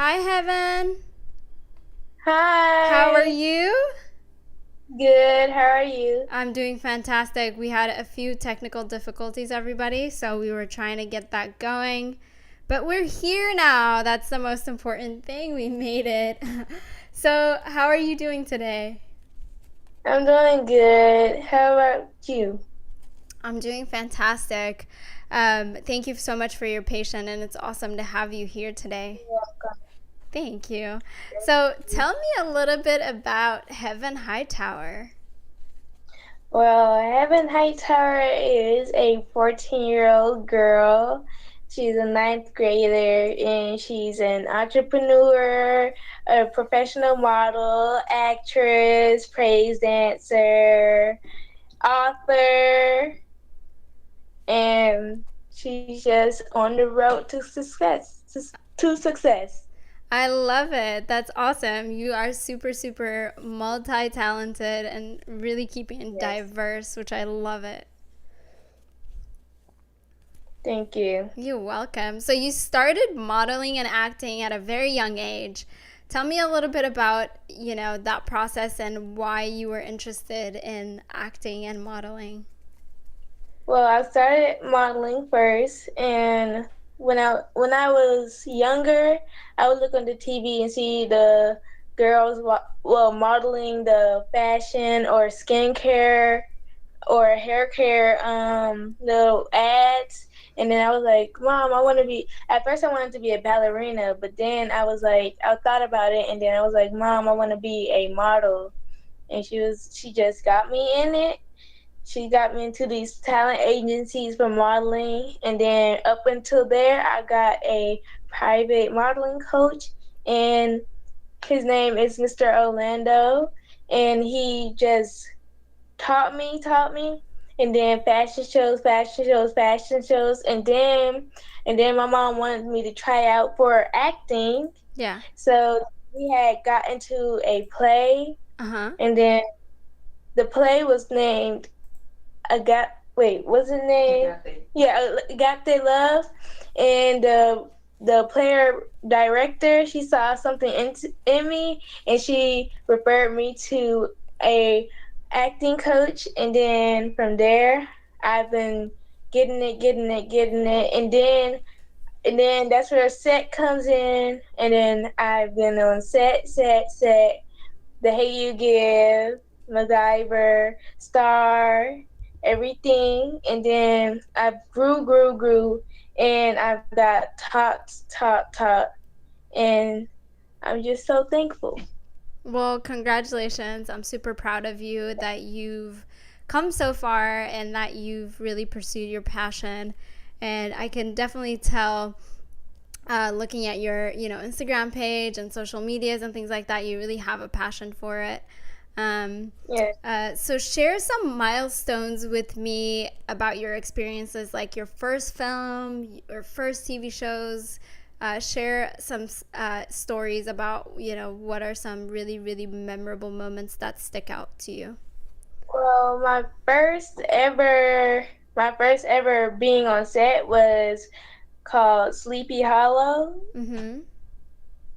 Hi, Heaven. How are Hi, you? good. How are you? I'm doing fantastic. We had a few technical difficulties, everybody, so we were trying to get that going. But we're here now. That's the most important thing. We made it. So, how are you doing today? I'm doing good. How about you? I'm doing fantastic. Thank you so much for your patience, and it's awesome to have you here today. You're welcome. Thank you. So, tell me a little bit about Heaven Hightower. Well, Heaven Hightower is a 14-year-old girl. She's a ninth grader and she's an entrepreneur, a professional model, actress, praise dancer, author, and she's just on the road to success. To success. I love it. That's awesome. You are super, super multi talented and really keeping it Yes. diverse, which I love it. Thank you. You're welcome. So, you started modeling and acting at a very young age. Tell me a little bit about, that process and why you were interested in acting and modeling. Well, I started modeling first, and when I was younger, I would look on the TV and see the girls modeling the fashion or skincare or hair care little ads, and then I was like, Mom, I want to be. At first, I wanted to be a ballerina, but then I thought about it, and then I was like, Mom, I want to be a model, and she just got me in it. She got me into these talent agencies for modeling, and then up until there, I got a private modeling coach, and his name is Mr. Orlando, and he just taught me, and then fashion shows, and then my mom wanted me to try out for acting, Yeah. so we had got into a play, Uh huh. and then the play was named what's the name? Agate. Yeah, Agate Love. And the player director, she saw something in me, and she referred me to a acting coach. And then from there, I've been getting it, and then that's where set comes in. And then I've been on set. The Hey You Give, MacGyver, Star, everything. And then I grew, and I've got top. And I'm just so thankful. Well, congratulations. I'm super proud of you that you've come so far and that you've really pursued your passion. And I can definitely tell, looking at your Instagram page and social medias and things like that, you really have a passion for it. um, Yes. so share some milestones with me about your experiences, like your first film or first TV shows. Share some stories about what are some really, really memorable moments that stick out to you. Well, my first ever being on set was called Sleepy Hollow, Mm-hmm.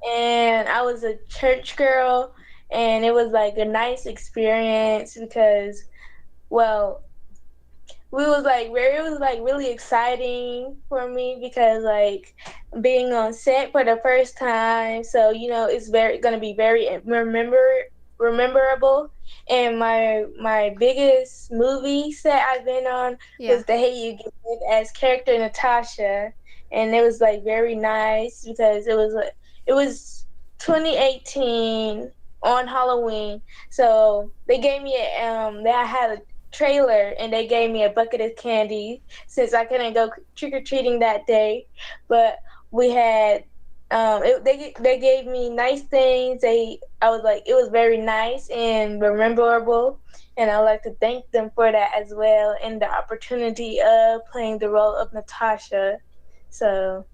and I was a church girl, and it was like a nice experience because, well, it was like really exciting for me because like being on set for the first time, so it's very gonna be very rememberable. And my biggest movie set I've been on Yeah. was the Hey You Give as character Natasha, and it was like very nice because it was 2018 on Halloween, so they gave me I had a trailer, and they gave me a bucket of candy since I couldn't go trick or treating that day. But we had they gave me nice things. I was like, it was very nice and memorable, and I would like to thank them for that as well, and the opportunity of playing the role of Natasha. So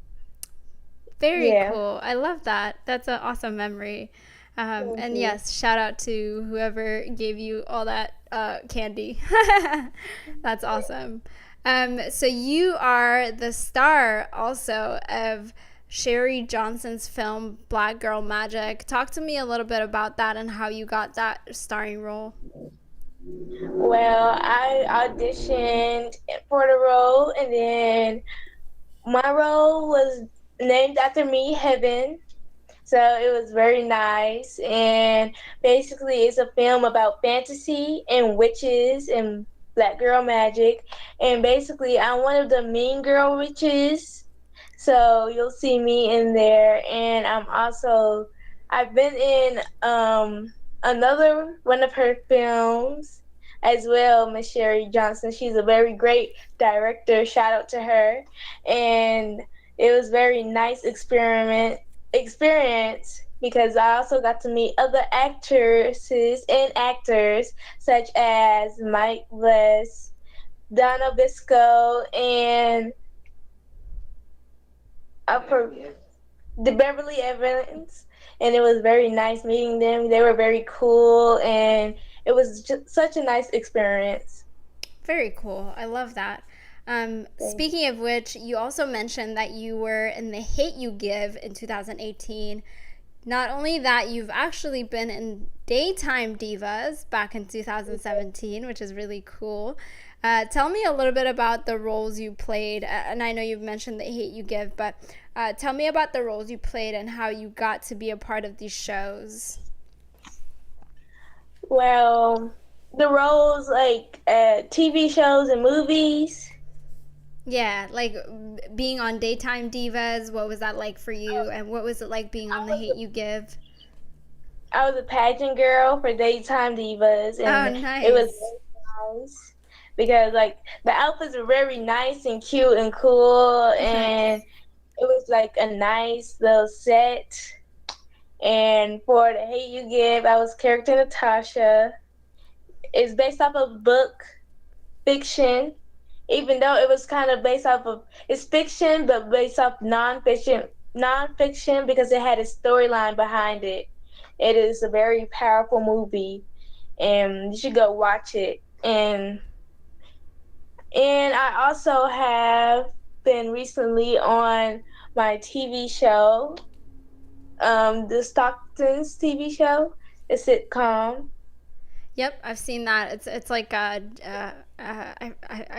Very yeah. cool. I love that. That's an awesome memory. Thank And you. yes, shout out to whoever gave you all that candy. That's awesome. So you are the star also of Sherry Johnson's film Black Girl Magic. Talk to me a little bit about that and how you got that starring role. Well, I auditioned for the role, and then my role was named after me, Heaven. So it was very nice. And basically, it's a film about fantasy and witches and black girl magic. And basically, I'm one of the mean girl witches. So you'll see me in there. And I've been in another one of her films as well, Miss Sherry Johnson. She's a very great director. Shout out to her. And it was very nice experience because I also got to meet other actresses and actors such as Mike Bliss, Donna Bisco, and for the Beverly Evans. And it was very nice meeting them. They were very cool, and it was just such a nice experience. Very cool. I love that. Speaking of which, you also mentioned that you were in The Hate You Give in 2018. Not only that, you've actually been in Daytime Divas back in 2017, which is really cool. Tell me a little bit about the roles you played. And I know you've mentioned The Hate You Give, but tell me about the roles you played and how you got to be a part of these shows. Well, the roles like TV shows and movies. Yeah, like being on Daytime Divas, what was that like for you? And what was it like being on The Hate You Give? I was a pageant girl for Daytime Divas, Oh, and it was nice. very nice because like the outfits were very nice and cute and cool, and Nice. it was like a nice little set. And for the Hate You Give, I was character Natasha. It's based off of book fiction, even though it was kind of based off of it's fiction, but based off nonfiction because it had a storyline behind it. It is a very powerful movie, and you should go watch it. And I also have been recently on my TV show, the Stockton's TV show, a sitcom. Yep, I've seen that. It's like I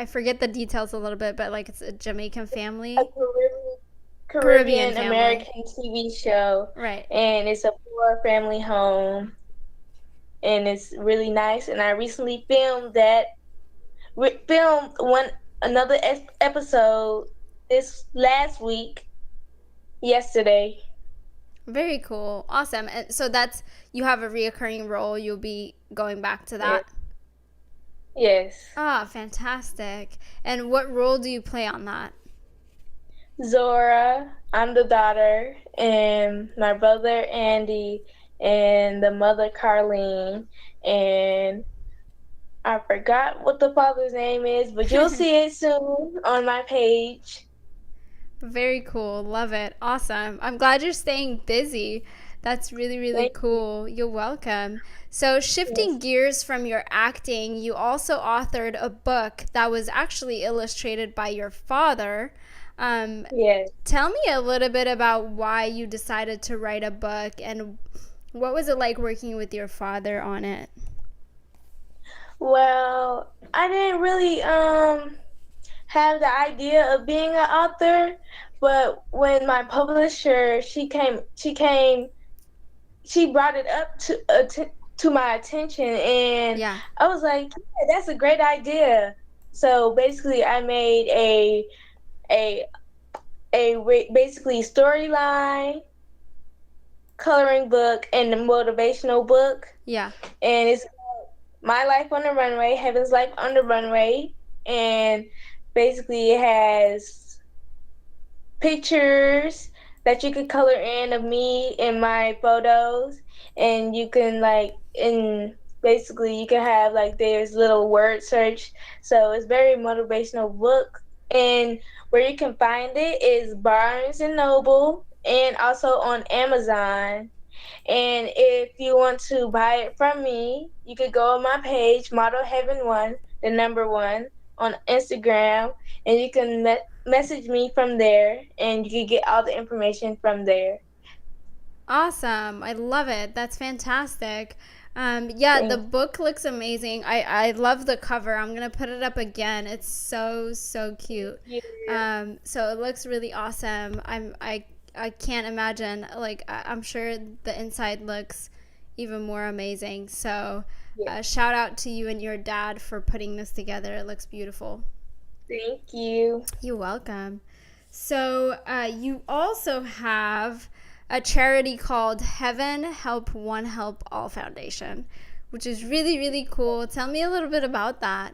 forget the details a little bit, but like it's a Jamaican A family, Caribbean Caribbean family, American TV show, right? and it's a poor family home, and it's really nice. And I recently filmed one another episode this last week, yesterday. Very cool, awesome. And so that's you have a reoccurring role. You'll be going back to Yes. that. Yes. Ah, fantastic. And what role do you play on that? Zora, I'm the daughter, and my brother Andy, and the mother Carlene, and I forgot what the father's name is, but you'll see it soon on my page. Very cool. Love it. Awesome. I'm glad you're staying busy. That's really, really Thank you. cool. You're welcome. So, shifting Yes. gears from your acting, you also authored a book that was actually illustrated by your father. Um, Yes. Tell me a little bit about why you decided to write a book and what was it like working with your father on it? Well, I didn't really have the idea of being an author, but when my publisher she brought it up to my attention, and Yeah. I was like, yeah, that's a great idea. So basically, I made a basically storyline, coloring book, and a motivational book, Yeah. and it's My Life on the Runway, Heaven's Life on the Runway, and basically it has pictures that you could color in of me and my photos, and you can like in basically you can have like there's little word search, so it's very motivational book. And where you can find it is Barnes and Noble and also on Amazon. And if you want to buy it from me, you could go on my page, Model Heaven One, the number one, on Instagram, and you can message me from there, and you can get all the information from there. Awesome. I love it. That's fantastic. Yeah, the Thank book looks amazing. I love the cover. I'm going to put it up again. It's so, so cute. you. So it looks really awesome. I can't imagine, like, I'm sure the inside looks even more amazing. So Yeah. shout out to you and your dad for putting this together. It looks beautiful. Thank you. You're welcome. So, you also have a charity called Heaven Help One Help All Foundation, which is really, really cool. Tell me a little bit about that.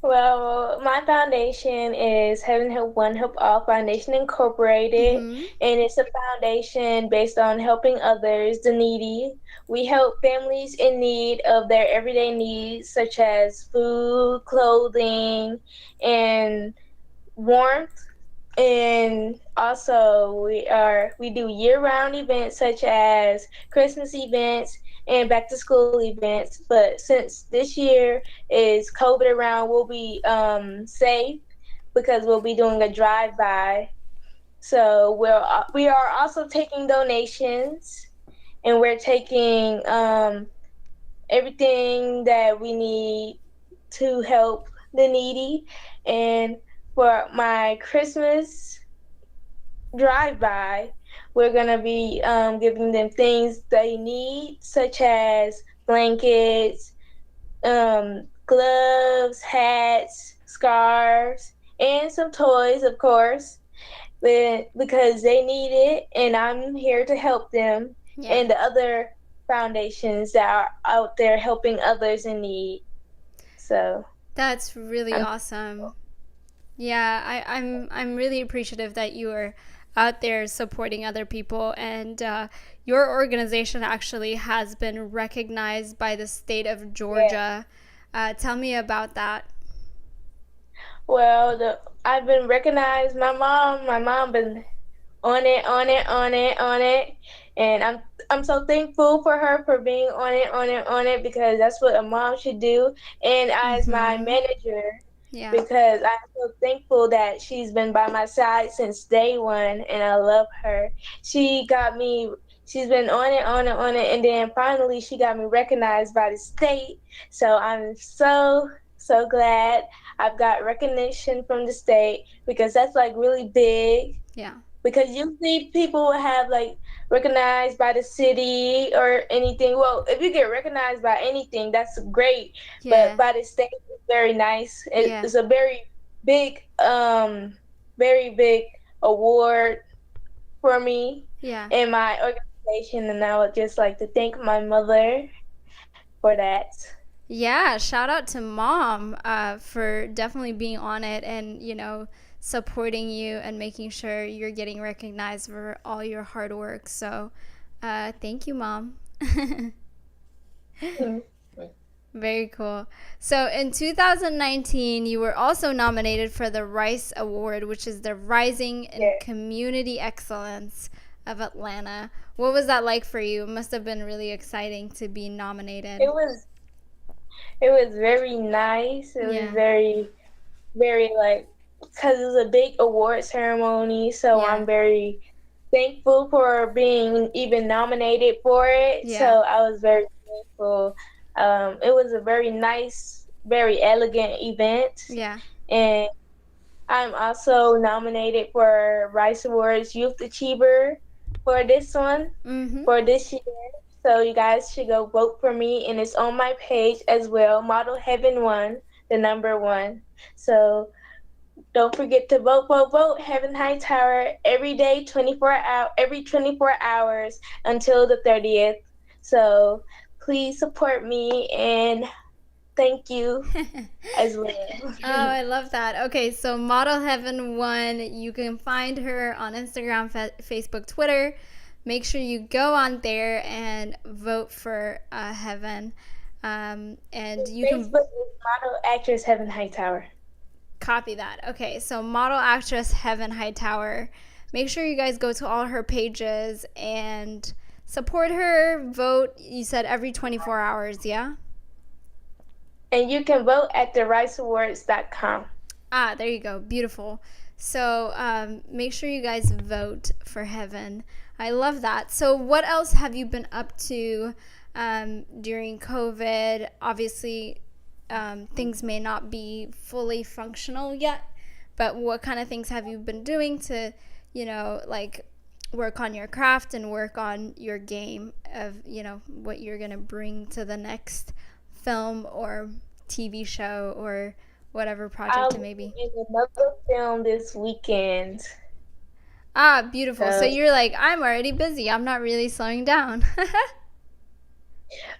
Well, my foundation is Heaven Help One Help All Foundation Incorporated, Mm-hmm. and it's a foundation based on helping others, the needy. We help families in need of their everyday needs, such as food, clothing, and warmth. And also we do year-round events such as Christmas events and back to school events. But since this year is COVID around, we'll be safe because we'll be doing a drive-by. So we are also taking donations, and we're taking everything that we need to help the needy. And for my Christmas drive-by, we're gonna be giving them things they need, such as blankets, gloves, hats, scarves, and some toys, of course, because they need it, and I'm here to help them Yeah, and the other foundations that are out there helping others in need. So that's really I'm awesome. Yeah, I'm really appreciative that you are out there supporting other people, and your organization actually has been recognized by the state of yeah. Georgia. Tell me about that. Well, I've been recognized. My mom been on it, on it, on it, on it, and I'm so thankful for her for being on it, on it, on it, because that's what a mom should do. And as my Mm-hmm. manager, Yeah, because I'm so thankful that she's been by my side since day one, and I love her. She got me. She's been on it, on it, on it, and then finally she got me recognized by the state. So I'm so glad I've got recognition from the state because that's like really big, yeah, because usually people will have like recognized by the city or anything. Well, if you get recognized by anything, that's great, but yeah, by the state is very nice. yeah, It's a big, very big award for me yeah. and my organization, and I would just like to thank my mother for that. Yeah, shout out to mom for definitely being on it and, supporting you and making sure you're getting recognized for all your hard work. So, thank you, mom. Mm. Very cool. So, in 2019, you were also nominated for the Rice Award, which is the Rising in Yeah. Community Excellence of Atlanta. What was that like for you? It must have been really exciting to be It nominated. was it was very nice. It was Yeah, very like, because it was a big award ceremony, so yeah, I'm very thankful for being even nominated for it. So yeah, I was very thankful. It was a very nice, very elegant event, yeah. and I'm also nominated for Rice Awards Youth Achiever for this one, Mm-hmm. for this year. So you guys should go vote for me, and it's on my page as well. Model Heaven One, the number one. So don't forget to vote, vote, vote. Heaven Hightower every day, 24 hours until the 30th. So please support me, and thank you as well. Oh, I love that. Okay, so Model Heaven 1, you can find her on Instagram, Facebook, Twitter. Make sure you go on there and vote for Heaven. And you can Facebook is model actress Heaven Hightower. copy that. Okay, so model actress Heaven Hightower. Make sure you guys go to all her pages and support her. Vote, you said every 24 hours, yeah? And you can vote at thericeawards.com. Ah, there you go. Beautiful. So make sure you guys vote for heaven. I love that. So, what else have you been up to during COVID? Obviously, things may not be fully functional yet, but what kind of things have you been doing to, like work on your craft and work on your game of, what you're going to bring to the next film or TV show or whatever project I'll it be may be? in another film this weekend. Ah, beautiful. So So you're like, I'm already busy. I'm not really slowing down.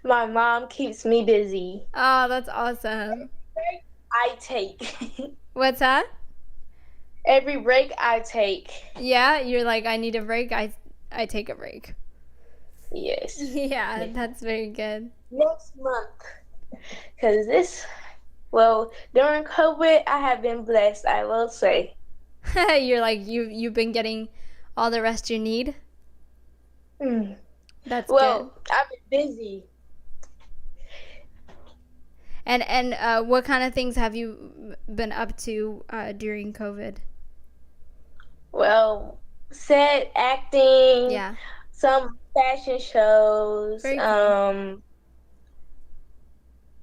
my mom keeps me busy. Oh, that's awesome. I take. What's that? Every break I take. Yeah, you're like, I need a break. I take a break. Yes. Yeah, that's very good. Next month. Because during COVID, I have been blessed, I will say. You're like, you've been getting all the rest you need. Mm. That's good. Well, I've been busy. And what kind of things have you been up to during COVID? Well, set, acting, Yeah, some fashion shows, very cool.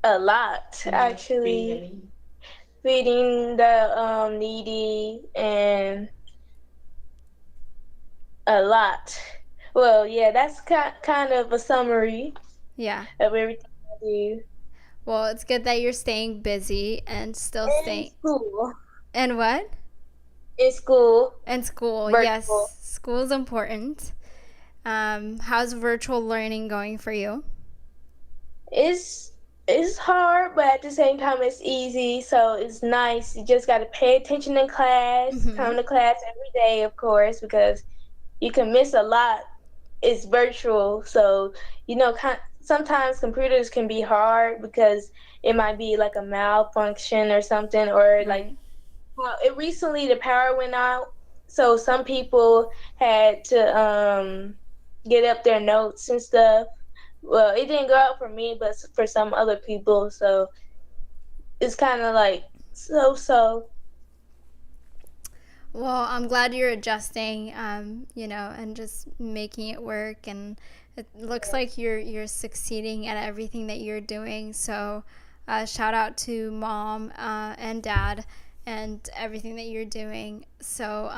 a lot actually. Feeding the needy and a lot. Well, yeah, that's kind of a summary Yeah. of everything I do. Well, it's good that you're staying busy and still And staying. school. And what? In school, And school. virtual. Yes, school is important. How's virtual learning going for you? It's it's hard, but at the same time, it's easy. So it's nice. You just got to pay attention in class. Mm-hmm. Come to class every day, of course, because you can miss a lot. It's virtual, so sometimes computers can be hard because it might be like a malfunction or something, or like, Right. well, recently the power went out, so some people had to get up their notes and stuff. Well, it didn't go out for me, but for some other people, so it's kind of like so. Well, I'm glad you're adjusting, and just making it work. And it looks like you're succeeding at everything that you're doing. So, shout out to mom and dad and everything that you're doing. So,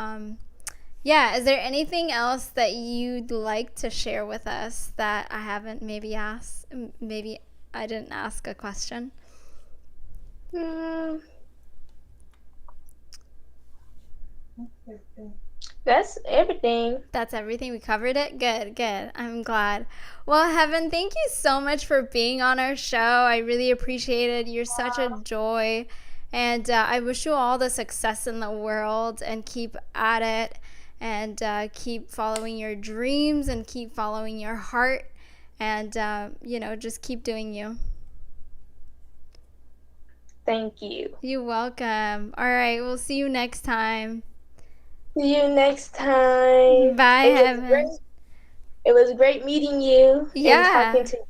yeah, is there anything else that you'd like to share with us that I haven't maybe asked? Maybe I didn't ask a question. Hmm, that's everything. That's everything. We covered it. Good, good. I'm glad. Well, Heaven, thank you so much for being on our show. I really appreciate it. You're such a joy. And I wish you all the success in the world and keep at it and keep following your dreams and keep following your heart and, just keep doing you. Thank you. You're welcome. All right. We'll see you next time. See you next time. Bye, It was Heaven. great. It was great meeting you and talking Yeah. to you.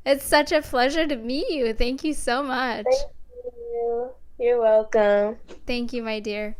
It's such a pleasure to meet you. Thank you so much. Thank you. You're welcome. Thank you, my dear.